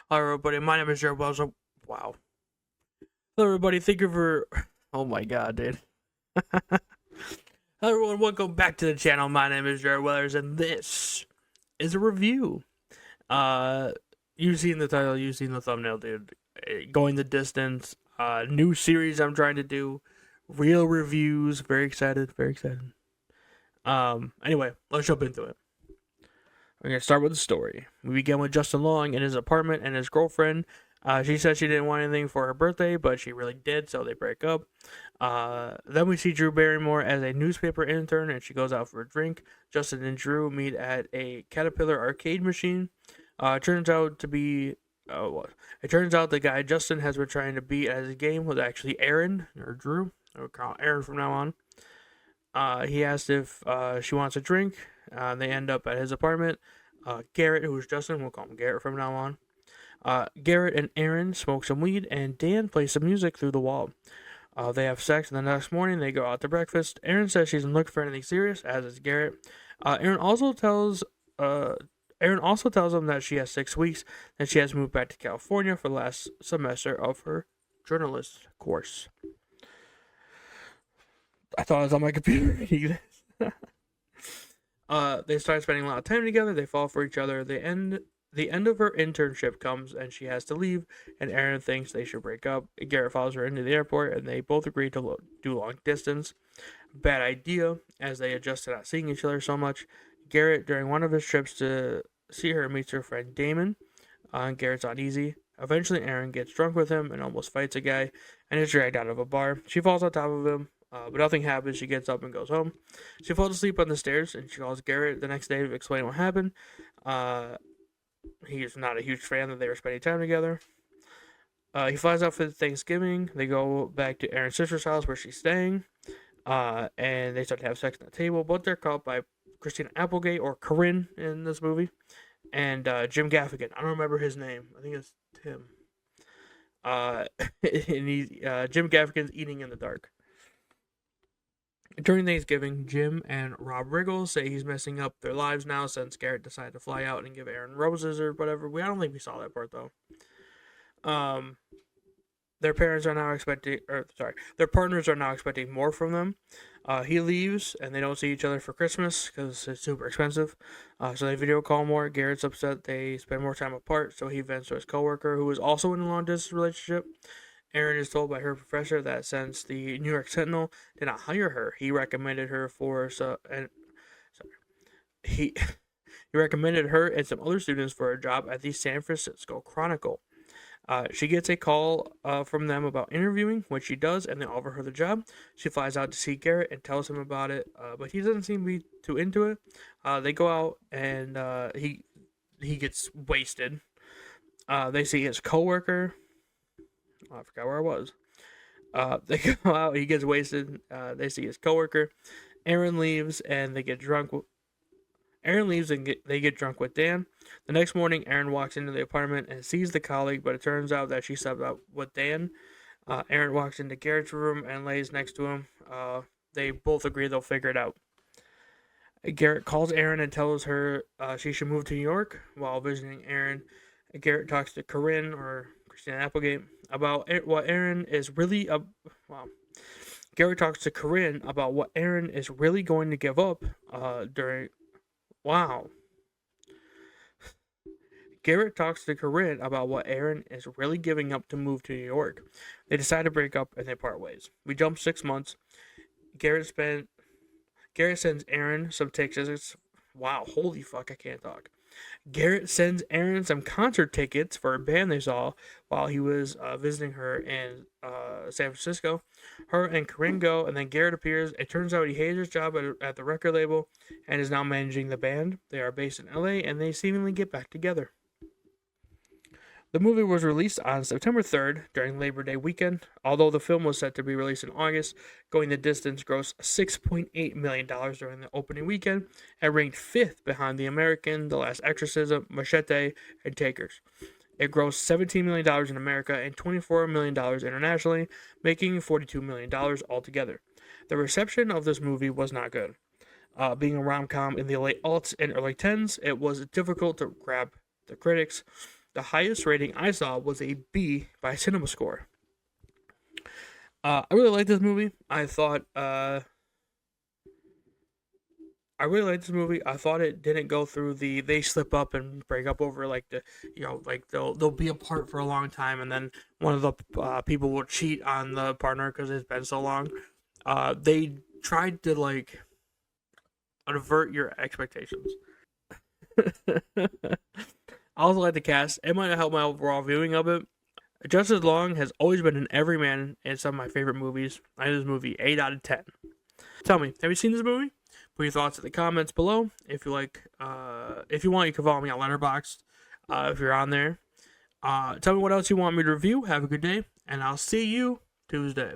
Hi, everybody. My name is Jared Wells. Wow. Hello, everybody. Thank you for. Oh my god, dude. Hello, everyone. Welcome back to the channel. My name is Jared Wells, and this is a review. Uh, you've seen the title, you've seen the thumbnail, dude. Going the distance. New series I'm trying to do. Real reviews. Very excited. Very excited. Anyway, let's jump into it. We're gonna start with the story. We begin with Justin Long in his apartment and his girlfriend. She said she didn't want anything for her birthday, but she really did, so they break up. Then we see Drew Barrymore as a newspaper intern, and she goes out for a drink. Justin and Drew meet at a Caterpillar arcade machine. Turns out to be what? It turns out the guy Justin has been trying to beat at his game was actually Aaron or Drew. I would call Aaron from now on. He asked if she wants a drink. They end up at his apartment. Garrett, who is Justin, we'll call him Garrett from now on. Garrett and Aaron smoke some weed, and Dan plays some music through the wall. They have sex, and the next morning they go out to breakfast. Aaron says she doesn't look for anything serious, as is Garrett. Aaron also tells him that she has 6 weeks, and she has moved back to California for the last semester of her journalist course. I thought I was on my computer reading this. They start spending a lot of time together. They fall for each other. The end of her internship comes, and she has to leave. And Aaron thinks they should break up. Garrett follows her into the airport, and they both agree to do long distance. Bad idea, as they adjust to not seeing each other so much. Garrett, during one of his trips to see her, meets her friend Damon. Garrett's uneasy. Eventually, Aaron gets drunk with him and almost fights a guy, and is dragged out of a bar. She falls on top of him. But nothing happens. She gets up and goes home. She falls asleep on the stairs, and she calls Garrett the next day to explain what happened. He is not a huge fan that they were spending time together. He flies out for Thanksgiving. They go back to Aaron's sister's house where she's staying, and they start to have sex on the table. But they're caught by Christina Applegate, or Corinne in this movie, and Jim Gaffigan. I don't remember his name. I think it's Tim. And Jim Gaffigan's eating in the dark. During Thanksgiving, Jim and Rob Riggle say he's messing up their lives now since Garrett decided to fly out and give Aaron roses or whatever. I don't think we saw that part though. Their parents are now expecting, their partners are now expecting more from them. He leaves and they don't see each other for Christmas because it's super expensive. So they video call more. Garrett's upset they spend more time apart, so he vents to his coworker who is also in a long distance relationship. Aaron is told by her professor that since the New York Sentinel did not hire her, he recommended her he he recommended her and some other students for a job at the San Francisco Chronicle. She gets a call from them about interviewing, which she does, and they offer her the job. She flies out to see Garrett and tells him about it, but he doesn't seem to be too into it. They go out and he gets wasted. They see his coworker. Oh, I forgot where I was. They go out. He gets wasted. They see his coworker. Aaron leaves, and they get drunk. Aaron leaves, and they get drunk with Dan. The next morning, Aaron walks into the apartment and sees the colleague, but it turns out that she slept out with Dan. Aaron walks into Garrett's room and lays next to him. They both agree they'll figure it out. Garrett calls Aaron and tells her she should move to New York. While visiting Aaron, Garrett talks to Corinne, or Christina Applegate, about what Aaron is really Garrett talks to Corinne about what Aaron is really going to give up during. Wow. Garrett talks to Corinne about what Aaron is really giving up to move to New York. They decide to break up and they part ways. We jump 6 months. Garrett sends Aaron some tickets. Wow, holy fuck, I can't talk. Garrett sends Aaron some concert tickets for a band they saw while he was visiting her in San Francisco. Her and Corinne go, and then Garrett appears. It turns out he hates his job at the record label and is now managing the band. They are based in LA, and they seemingly get back together. The movie was released on September 3rd during Labor Day weekend. Although the film was set to be released in August, Going the Distance grossed $6.8 million during the opening weekend and ranked 5th behind The American, The Last Exorcism, Machete, and Takers. It grossed $17 million in America and $24 million internationally, making $42 million altogether. The reception of this movie was not good. Being a rom-com in the late aughts and early 10s, it was difficult to grab the critics. The highest rating I saw was a B by CinemaScore. I really like this movie. I really like this movie. I thought it didn't go through the they slip up and break up over like like they'll be apart for a long time, and then one of the people will cheat on the partner because it's been so long. They tried to like avert your expectations. I also like the cast. It might not help my overall viewing of it. Justice Long has always been an everyman in some of my favorite movies. I give this movie 8 out of 10. Tell me, have you seen this movie? Put your thoughts in the comments below. If you like, if you want, you can follow me on Letterboxd. If you're on there, tell me what else you want me to review. Have a good day, and I'll see you Tuesday.